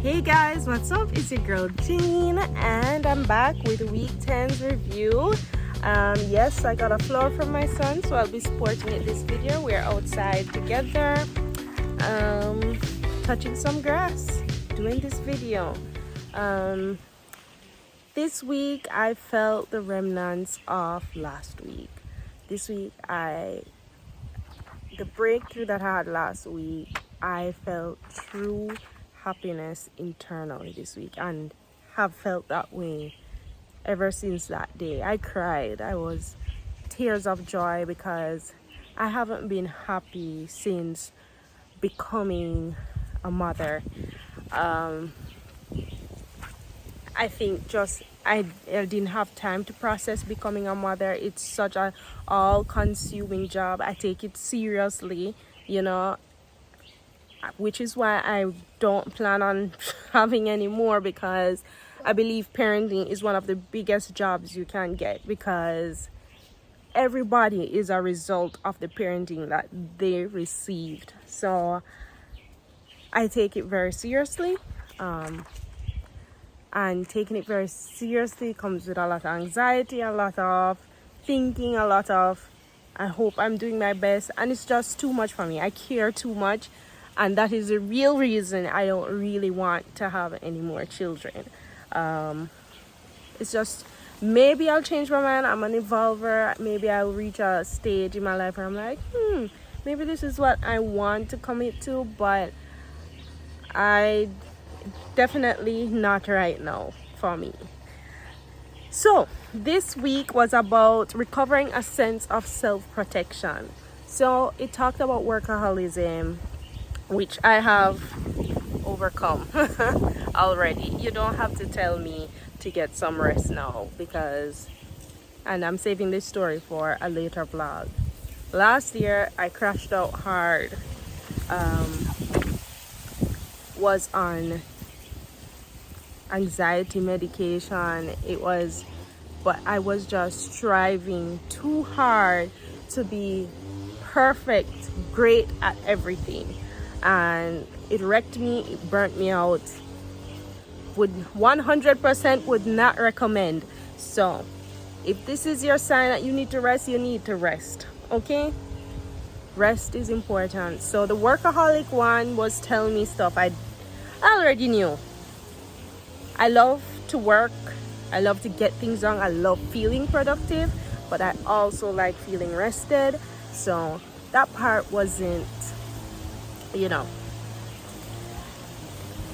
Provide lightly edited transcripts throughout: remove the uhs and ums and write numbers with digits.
Hey guys, what's up? It's your girl Jean, and I'm back with week 10's review. Yes, I got a flower from my son, so I'll be sporting it this video. We're outside together, touching some grass, doing this video. This week I felt the remnants of last week. This week the breakthrough that I had last week, I felt true happiness internally this week, and have felt that way ever since that day. I cried. I was tears of joy because I haven't been happy since becoming a mother. I think just I didn't have time to process becoming a mother. It's such an all-consuming job. I take it seriously, which is why I don't plan on having any more, because I believe parenting is one of the biggest jobs you can get, because everybody is a result of the parenting that they received. So I take it very seriously, and taking it very seriously comes with a lot of anxiety, a lot of thinking, a lot of I hope I'm doing my best, and it's just too much for me. I care too much, and that is the real reason I don't really want to have any more children. It's just, maybe I'll change my mind. I'm an evolver. Maybe I'll reach a stage in my life where I'm like, maybe this is what I want to commit to, but I definitely not right now for me. So this week was about recovering a sense of self-protection. So it talked about workaholism, which I have overcome already. You don't have to tell me to get some rest now, and I'm saving this story for a later vlog. Last year I crashed out hard. Was on anxiety medication. But I was just striving too hard to be perfect, great at everything, and it wrecked me. It burnt me out. Would 100% would not recommend. So if this is your sign that you need to rest, you need to rest. Okay, rest is important. So the workaholic one was telling me stuff I already knew. I love to work. I love to get things done. I love feeling productive, but I also like feeling rested. So that part wasn't,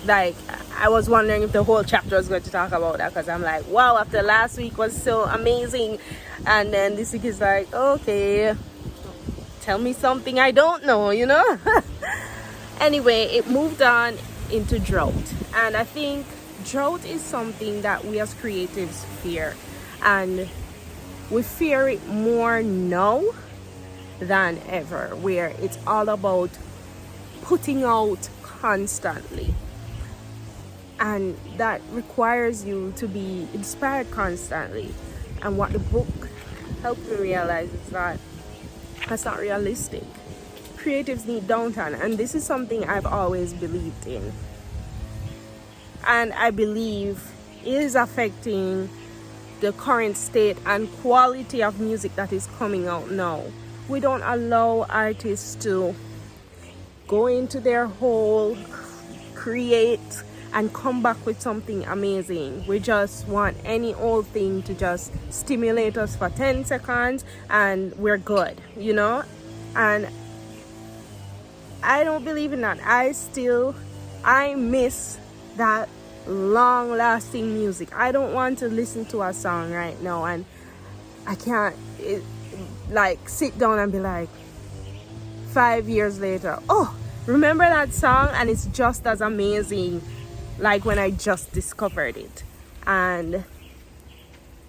like, I was wondering if the whole chapter was going to talk about that, because I'm like, wow, after last week was so amazing, and then this week is like, okay, tell me something I don't know. Anyway, it moved on into drought, and I think drought is something that we as creatives fear, and we fear it more now than ever, where it's all about putting out constantly, and that requires you to be inspired constantly. And what the book helped me realize is that that's not realistic. Creatives need downtime, and this is something I've always believed in, and I believe is affecting the current state and quality of music that is coming out now. We don't allow artists to go into their hole, create, and come back with something amazing. We just want any old thing to just stimulate us for 10 seconds and we're good, and I don't believe in that. I miss that long-lasting music. I don't want to listen to a song right now and I can't sit down and be like 5 years later, oh, remember that song, and it's just as amazing like when I just discovered it. And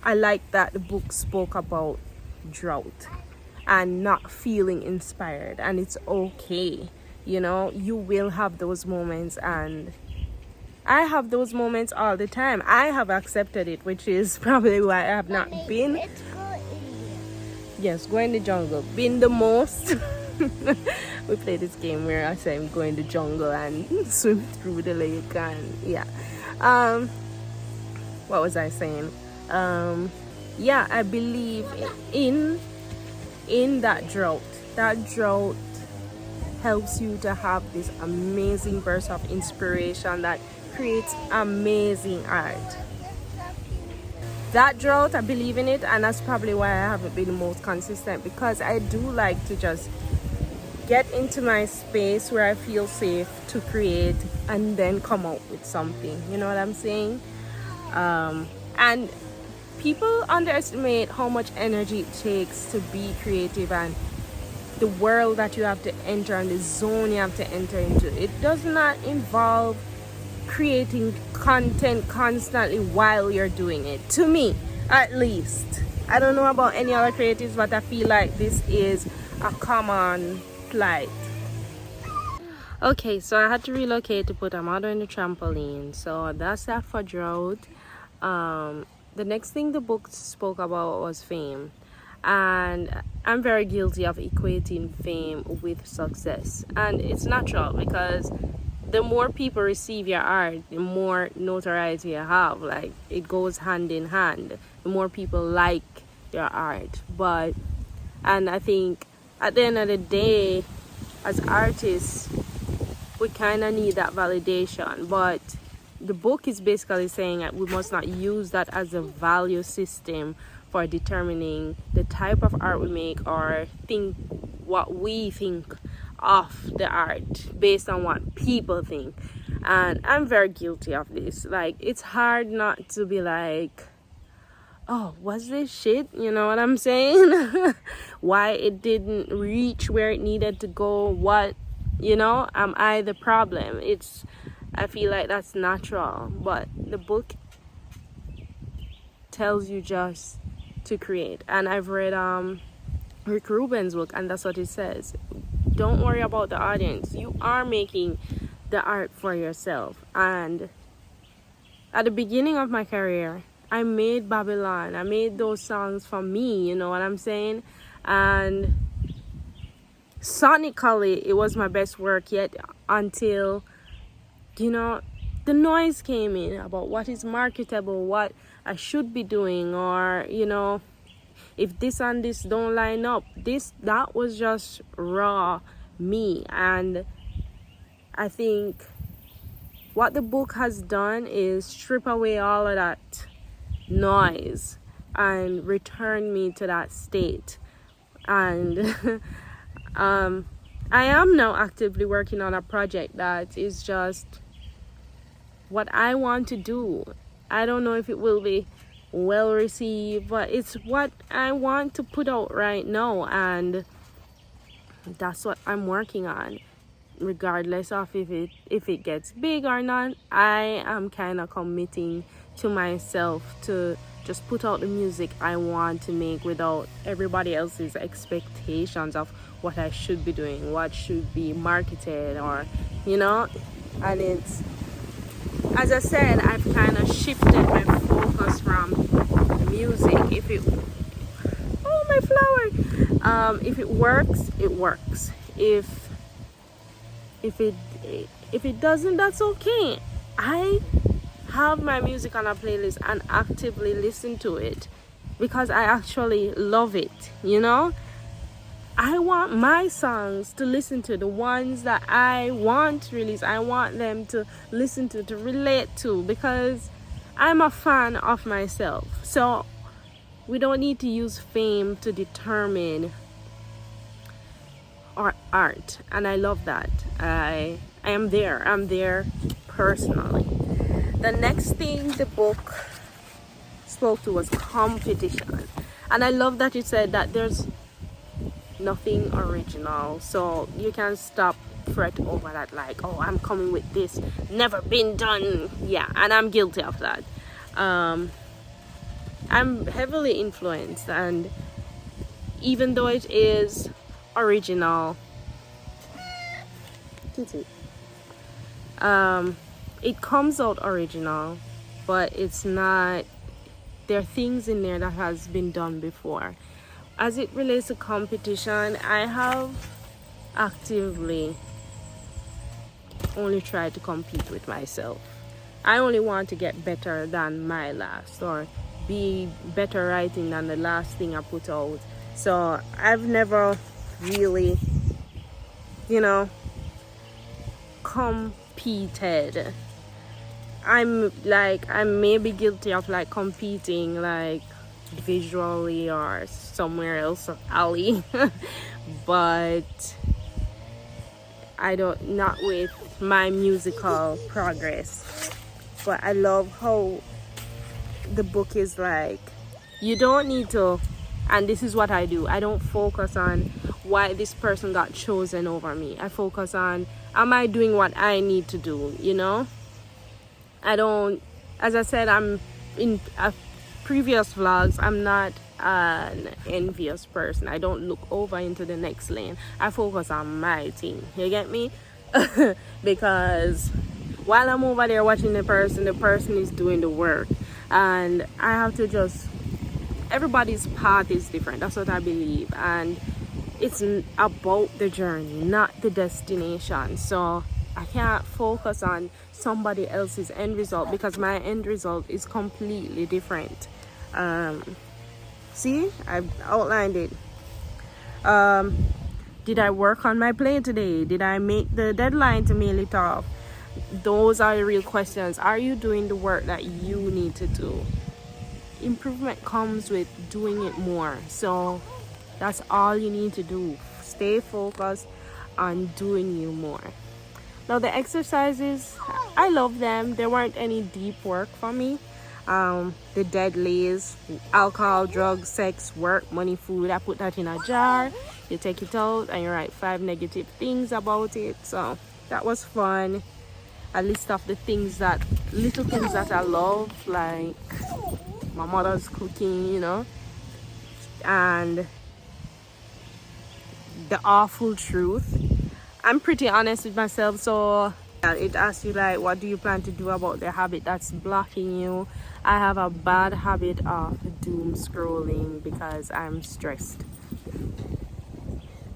I like that the book spoke about drought and not feeling inspired, and it's okay. You will have those moments, and I have those moments all the time. I have accepted it, which is probably why I have not been. Let's go in the jungle. Been the most we play this game where I say I'm going to the jungle and swim through the lake, and yeah. What was I saying? Yeah, I believe in that drought. That drought helps you to have this amazing burst of inspiration that creates amazing art. That drought, I believe in it, and that's probably why I haven't been the most consistent, because I do like to just get into my space where I feel safe to create and then come out with something. You know what I'm saying? And people underestimate how much energy it takes to be creative, and the world that you have to enter and the zone you have to enter into. It does not involve creating content constantly while you're doing it, to me at least. I don't know about any other creatives, but I feel like this is a common plight. Okay, so I had to relocate to put a mother in the trampoline, so that's that for Drought. The next thing the book spoke about was fame, and I'm very guilty of equating fame with success, and it's natural because the more people receive your art, the more notoriety you have. Like, it goes hand in hand. The more people like your art. And I think at the end of the day, as artists, we kind of need that validation. But the book is basically saying that we must not use that as a value system for determining the type of art we make, or think what we think of the art based on what people think. And I'm very guilty of this. Like, it's hard not to be like, oh, was this shit? You know what I'm saying? Why it didn't reach where it needed to go? What, you know, am I the problem? I feel like that's natural, but the book tells you just to create. And I've read Rick Rubin's book, and that's what it says. Don't worry about the audience. You are making the art for yourself. And at the beginning of my career, I made Babylon. I made those songs for me, you know what I'm saying? And sonically, it was my best work yet, until, you know, the noise came in about what is marketable, what I should be doing, or, you know, if this and this don't line up. That was just raw me. And I think what the book has done is strip away all of that noise and return me to that state. And I am now actively working on a project that is just what I want to do. I don't know if it will be well received, but it's what I want to put out right now, and that's what I'm working on, regardless of if it gets big or not. I am kind of committing to myself to just put out the music I want to make without everybody else's expectations of what I should be doing, what should be marketed, or, you know. And it's, as I said, I've kind of shifted my focus from music. Oh, my flower. If it works, it works. If it doesn't, that's okay. I have my music on a playlist and actively listen to it because I actually love it, you know. I want my songs to listen to, the ones that I want to release. I want them to listen to relate to, because I'm a fan of myself. So we don't need to use fame to determine our art, and I love that. I'm there personally. The next thing the book spoke to was competition, and I love that you said that there's nothing original, so you can stop fret over that, like, oh, I'm coming with this, never been done. Yeah, and I'm guilty of that. I'm heavily influenced, and even though it is original, it comes out original, but it's not. There are things in there that has been done before. As it relates to competition, I have actively only try to compete with myself. I only want to get better than my last, or be better writing than the last thing I put out. So I've never really, you know, competed. I'm maybe guilty of like competing like visually or somewhere else, alley, but I don't, not with my musical progress. But I love how the book is like, you don't need to, and this is what I do, I don't focus on why this person got chosen over me. I focus on, am I doing what I need to do, you know? I don't, as I said, I'm in previous vlogs, I'm not an envious person. I don't look over into the next lane. I focus on my thing, you get me? Because while I'm over there watching the person is doing the work, and I have to just, everybody's path is different, that's what I believe, and it's about the journey, not the destination. So I can't focus on somebody else's end result, because my end result is completely different. See, I've outlined it. Did I work on my play today? Did I make the deadline to mail it off? Those are the real questions. Are you doing the work that you need to do? Improvement comes with doing it more. So that's all you need to do. Stay focused on doing you more. Now the exercises, I love them. There weren't any deep work for me. The deadlies, alcohol, drugs, sex, work, money, food, I put that in a jar. You take it out and you write 5 negative things about it. So that was fun. A list of the things that, little things that I love, like my mother's cooking, you know, and the awful truth. I'm pretty honest with myself, so it asks you like, what do you plan to do about the habit that's blocking you? I have a bad habit of doom scrolling because I'm stressed.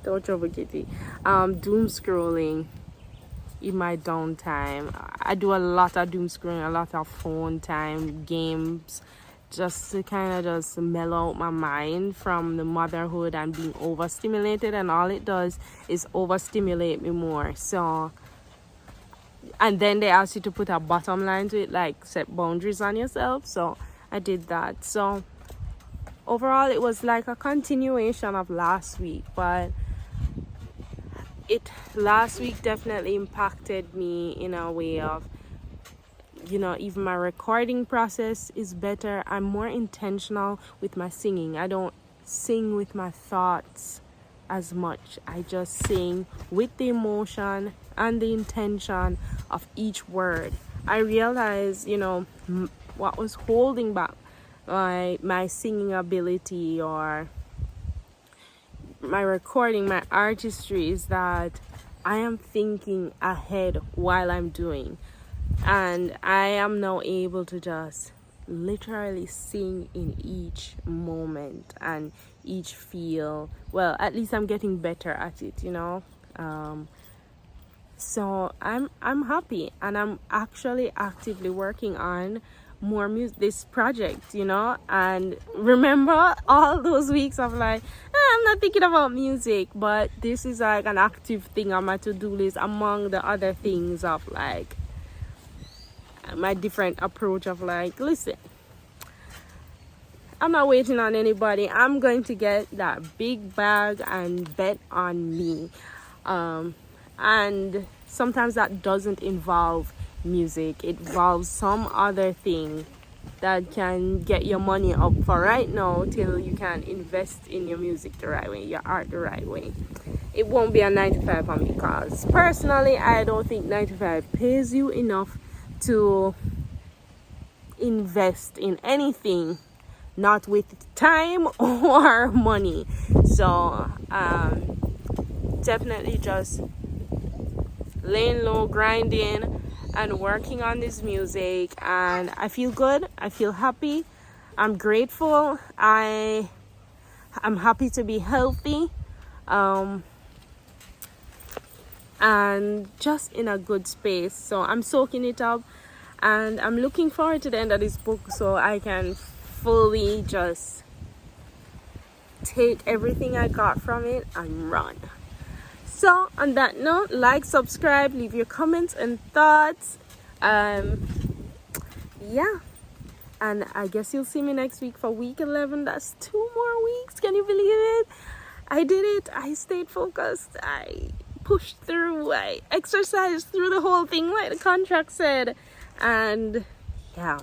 Don't trouble Kitty. Doom scrolling in my downtime. I do a lot of doom scrolling, a lot of phone time, games, just to kind of just mellow out my mind from the motherhood and being overstimulated, and all it does is overstimulate me more. So, and then they ask you to put a bottom line to it, like set boundaries on yourself. So I did that. So overall it was like a continuation of last week, but last week definitely impacted me in a way of, you know, even my recording process is better. I'm more intentional with my singing. I don't sing with my thoughts as much. I just sing with the emotion and the intention of each word. I realized, you know, what was holding back my singing ability or my recording, my artistry, is that I am thinking ahead while I'm doing. And I am now able to just literally sing in each moment and each feel. Well, at least I'm getting better at it, you know. So I'm happy, and I'm actually actively working on more music, this project, you know. And remember all those weeks of like, I'm not thinking about music, but this is like an active thing on my to-do list, among the other things of like my different approach of like, listen, I'm not waiting on anybody. I'm going to get that big bag and bet on me. And sometimes that doesn't involve music. It involves some other thing that can get your money up for right now till you can invest in your music the right way, your art the right way. It won't be a 9 to 5 for me, because personally I don't think 9 to 5 pays you enough to invest in anything, not with time or money. So definitely just laying low, grinding and working on this music, and I feel good, I feel happy, I'm grateful, I'm happy to be healthy. and just in a good space. So I'm soaking it up, and I'm looking forward to the end of this book so I can fully just take everything I got from it and run. So on that note, like, subscribe, leave your comments and thoughts. Yeah, and I guess you'll see me next week for week 11. That's 2 more weeks. Can you believe it? I did it. I stayed focused. I pushed through. I exercised through the whole thing like the contract said. And yeah.